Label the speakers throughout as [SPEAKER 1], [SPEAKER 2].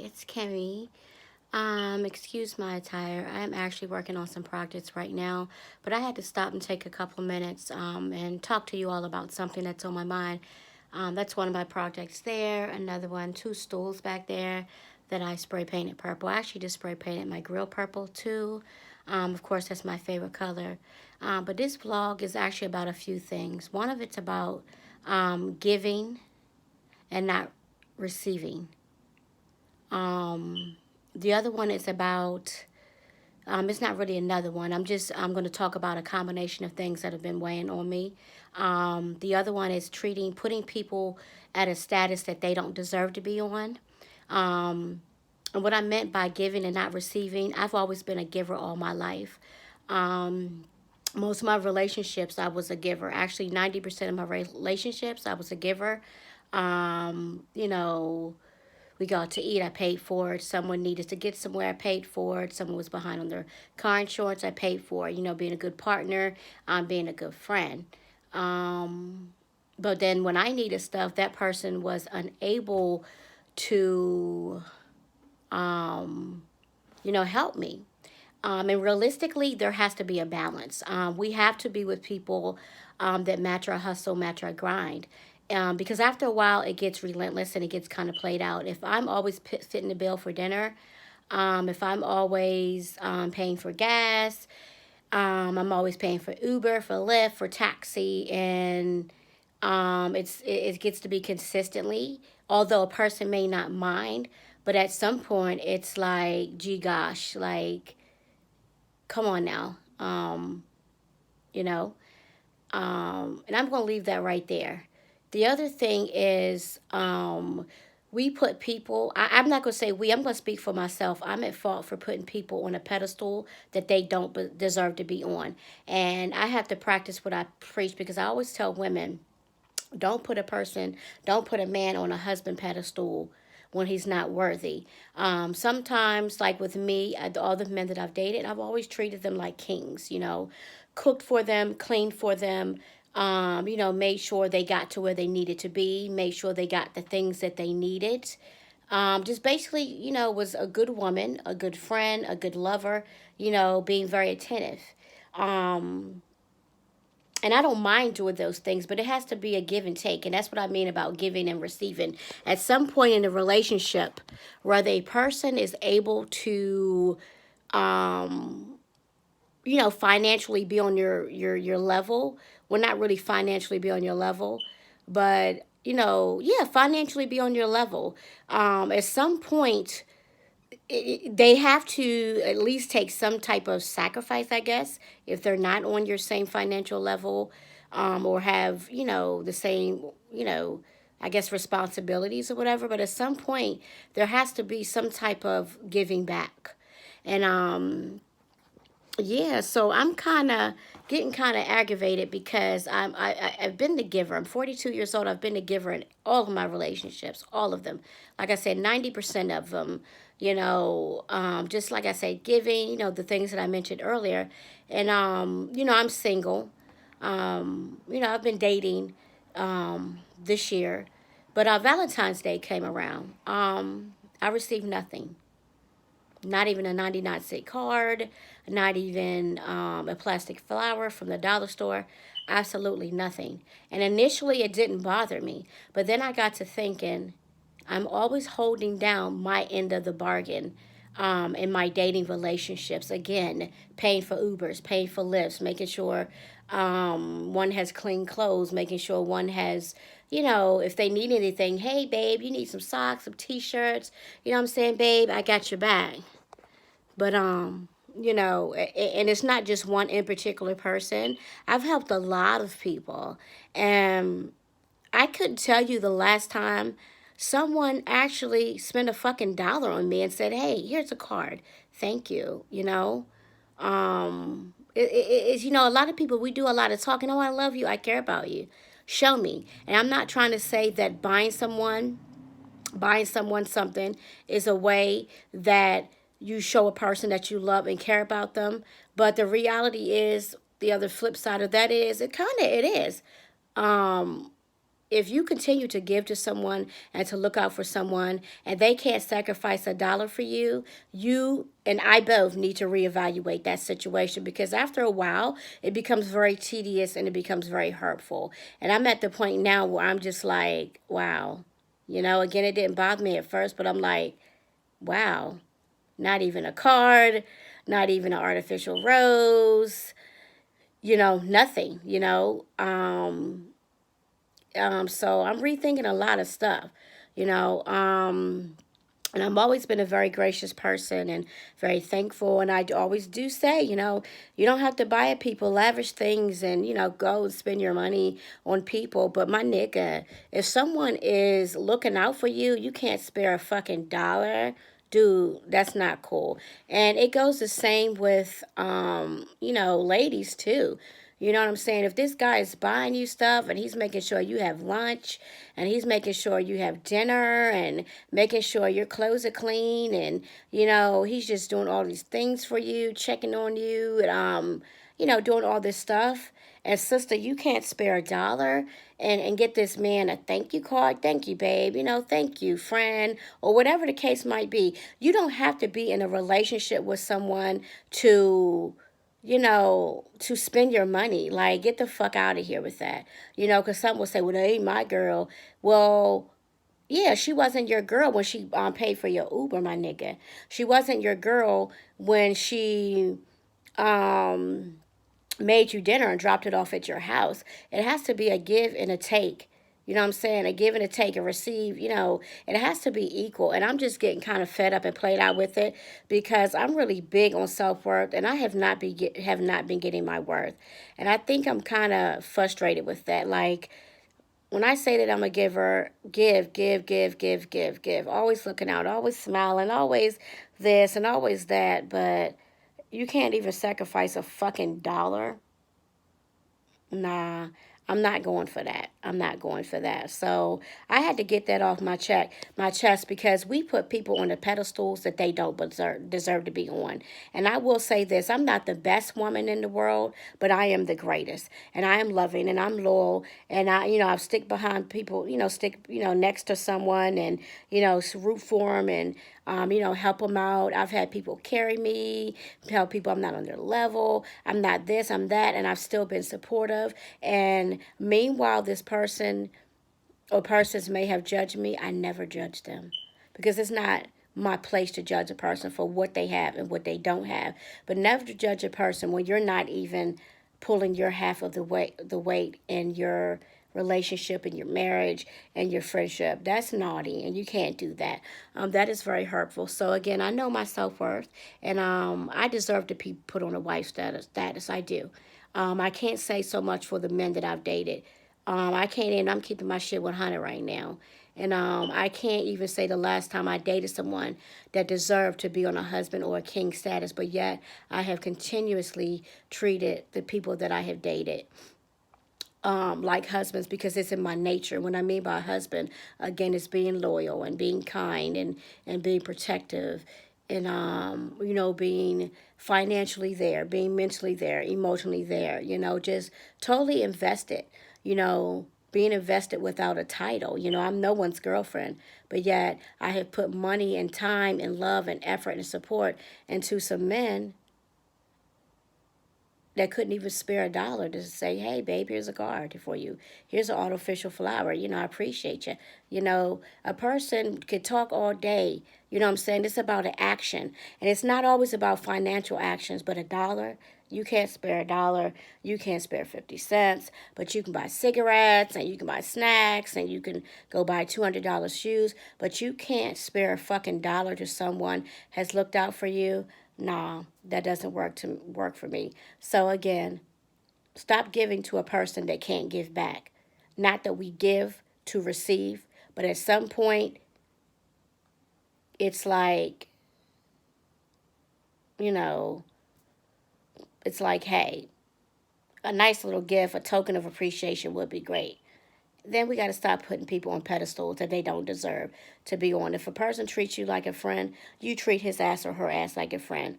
[SPEAKER 1] it's Kimmy. Excuse my attire. I'm actually working on some projects right now, but I had to stop and take a couple minutes and talk to you all about something that's on my mind. That's one of my projects there. Another one, two stools back there that I spray painted purple. I actually just spray painted my grill purple too. Of course, that's my favorite color. But this vlog is actually about a few things. One of it's about giving and not receiving. Um, the other one is about, it's not really another one. I'm going to talk about a combination of things that have been weighing on me. The other one is putting people at a status that they don't deserve to be on. Um, and what I meant by giving and not receiving, I've always been a giver all my life. Um, Most of my relationships, I was a giver. Actually, 90% of my relationships, I was a giver. You know, we got to eat, I paid for it. Someone needed to get somewhere, I paid for it. Someone was behind on their car insurance, I paid for it. You know, being a good partner, being a good friend. Um, but then when I needed stuff, that person was unable to, um, help me. And realistically, there has to be a balance. We have to be with people that match our hustle, match our grind. Because after a while, it gets relentless and it gets kind of played out. If I'm always fitting the bill for dinner, if I'm always paying for gas, I'm always paying for Uber, for Lyft, for taxi, and it gets to be consistently. Although a person may not mind, but at some point, it's like, gee gosh, like come on now, you know. And I'm going to leave that right there. The other thing is, we put people, I'm not going to say we, I'm going to speak for myself. I'm at fault for putting people on a pedestal that they don't deserve to be on. And I have to practice what I preach because I always tell women, don't put a man on a husband pedestal when he's not worthy. Sometimes, like with me, all the men that I've dated, I've always treated them like kings, cooked for them, cleaned for them, made sure they got to where they needed to be, made sure they got the things that they needed. Just basically, was a good woman, a good friend, a good lover, being very attentive. Um, and I don't mind doing those things, but it has to be a give and take. And that's what I mean about giving and receiving. At some point in a relationship, whether a person is able to, um, financially be on your level, well, not really financially be on your level, but, yeah, financially be on your level. At some point, they have to at least take some type of sacrifice, I guess, if they're not on your same financial level, or have, the same, I guess, responsibilities or whatever. But at some point, there has to be some type of giving back. And, yeah, so I'm kind of getting kind of aggravated because I've been the giver. I'm 42 years old. I've been the giver in all of my relationships, all of them. Like I said, 90% of them. Just like I said, giving. The things that I mentioned earlier, and I'm single. I've been dating this year, but Valentine's Day came around. I received nothing. Not even a 99-cent card, not even a plastic flower from the dollar store, absolutely nothing. And initially it didn't bother me, but then I got to thinking, I'm always holding down my end of the bargain in my dating relationships. Again, paying for Ubers, paying for Lyfts, making sure one has clean clothes, making sure one has, if they need anything, hey, babe, you need some socks, some T-shirts. You know what I'm saying, babe? I got your back. But and it's not just one in particular person. I've helped a lot of people, and I couldn't tell you the last time someone actually spent a fucking dollar on me and said, "Hey, here's a card, thank you." It's a lot of people, we do a lot of talking. Oh, I love you, I care about you. Show me. And I'm not trying to say that buying someone something is a way that you show a person that you love and care about them. But the reality is, the other flip side of that is, it is. Um, if you continue to give to someone and to look out for someone and they can't sacrifice a dollar for you, you and I both need to reevaluate that situation, because after a while it becomes very tedious and it becomes very hurtful. And I'm at the point now where I'm just like, wow. Again, it didn't bother me at first, but I'm like, wow, not even a card, not even an artificial rose, nothing, so I'm rethinking a lot of stuff, you know. And I've always been a very gracious person and very thankful. And I always do say, you don't have to buy at people lavish things and, go and spend your money on people. But my nigga, if someone is looking out for you, you can't spare a fucking dollar. Dude, that's not cool. And it goes the same with, ladies too. You know what I'm saying? If this guy is buying you stuff and he's making sure you have lunch and he's making sure you have dinner and making sure your clothes are clean and, he's just doing all these things for you, checking on you, and, doing all this stuff. And sister, you can't spare a dollar and get this man a thank you card. Thank you, babe. Thank you, friend, or whatever the case might be. You don't have to be in a relationship with someone to spend your money. Like, get the fuck out of here with that. Because some will say, well, that ain't my girl. Well, yeah, she wasn't your girl when she paid for your Uber, my nigga. She wasn't your girl when she um, made you dinner and dropped it off at your house. It has to be a give and a take. You know what I'm saying? A give and a take, a receive, it has to be equal. And I'm just getting kind of fed up and played out with it because I'm really big on self-worth and I have not been getting my worth. And I think I'm kind of frustrated with that. Like, when I say that I'm a giver, give, give, give, give, give, give. Always looking out, always smiling, always this and always that. But you can't even sacrifice a fucking dollar. Nah, I'm not going for that. I'm not going for that. So I had to get that off my chest, because we put people on the pedestals that they don't deserve to be on. And I will say this: I'm not the best woman in the world, but I am the greatest. And I am loving, and I'm loyal, and I stick behind people, stick, next to someone, and root for them, and help them out. I've had people carry me, tell people I'm not on their level, I'm not this, I'm that, and I've still been supportive. And meanwhile, this person or persons may have judged me, I never judge them, because it's not my place to judge a person for what they have and what they don't have. But never to judge a person when you're not even pulling your half of the weight in your relationship, in your marriage, and your friendship. That's naughty, and you can't do that. That is very hurtful. So again, I know my self-worth, and I deserve to be put on a wife status. I do. I can't say so much for the men that I've dated. I can't, and I'm keeping my shit 100 right now. And I can't even say the last time I dated someone that deserved to be on a husband or a king status, but yet I have continuously treated the people that I have dated like husbands, because it's in my nature. What I mean by husband, again, is being loyal and being kind and being protective and, being financially there, being mentally there, emotionally there, just totally invested, being invested without a title. I'm no one's girlfriend, but yet I have put money and time and love and effort and support into some men that couldn't even spare a dollar to say, hey, babe, here's a card for you. Here's an artificial flower. I appreciate you. A person could talk all day. You know what I'm saying? It's about an action. And it's not always about financial actions, but a dollar. You can't spare a dollar. You can't spare 50 cents. But you can buy cigarettes and you can buy snacks and you can go buy $200 shoes. But you can't spare a fucking dollar to someone has looked out for you. Nah, that doesn't work for me. So again, stop giving to a person that can't give back. Not that we give to receive, but at some point, it's like, you know, it's like, hey, a nice little gift, a token of appreciation would be great. Then we got to stop putting people on pedestals that they don't deserve to be on. If a person treats you like a friend, you treat his ass or her ass like a friend.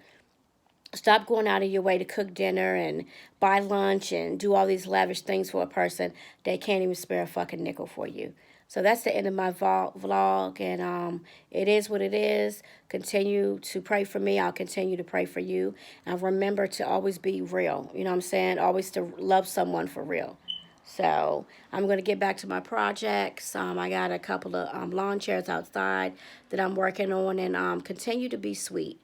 [SPEAKER 1] Stop going out of your way to cook dinner and buy lunch and do all these lavish things for a person that can't even spare a fucking nickel for you. So that's the end of my vlog, and it is what it is. Continue to pray for me. I'll continue to pray for you. And remember to always be real. You know what I'm saying? Always to love someone for real. So I'm going to get back to my projects. I got a couple of lawn chairs outside that I'm working on, and continue to be sweet.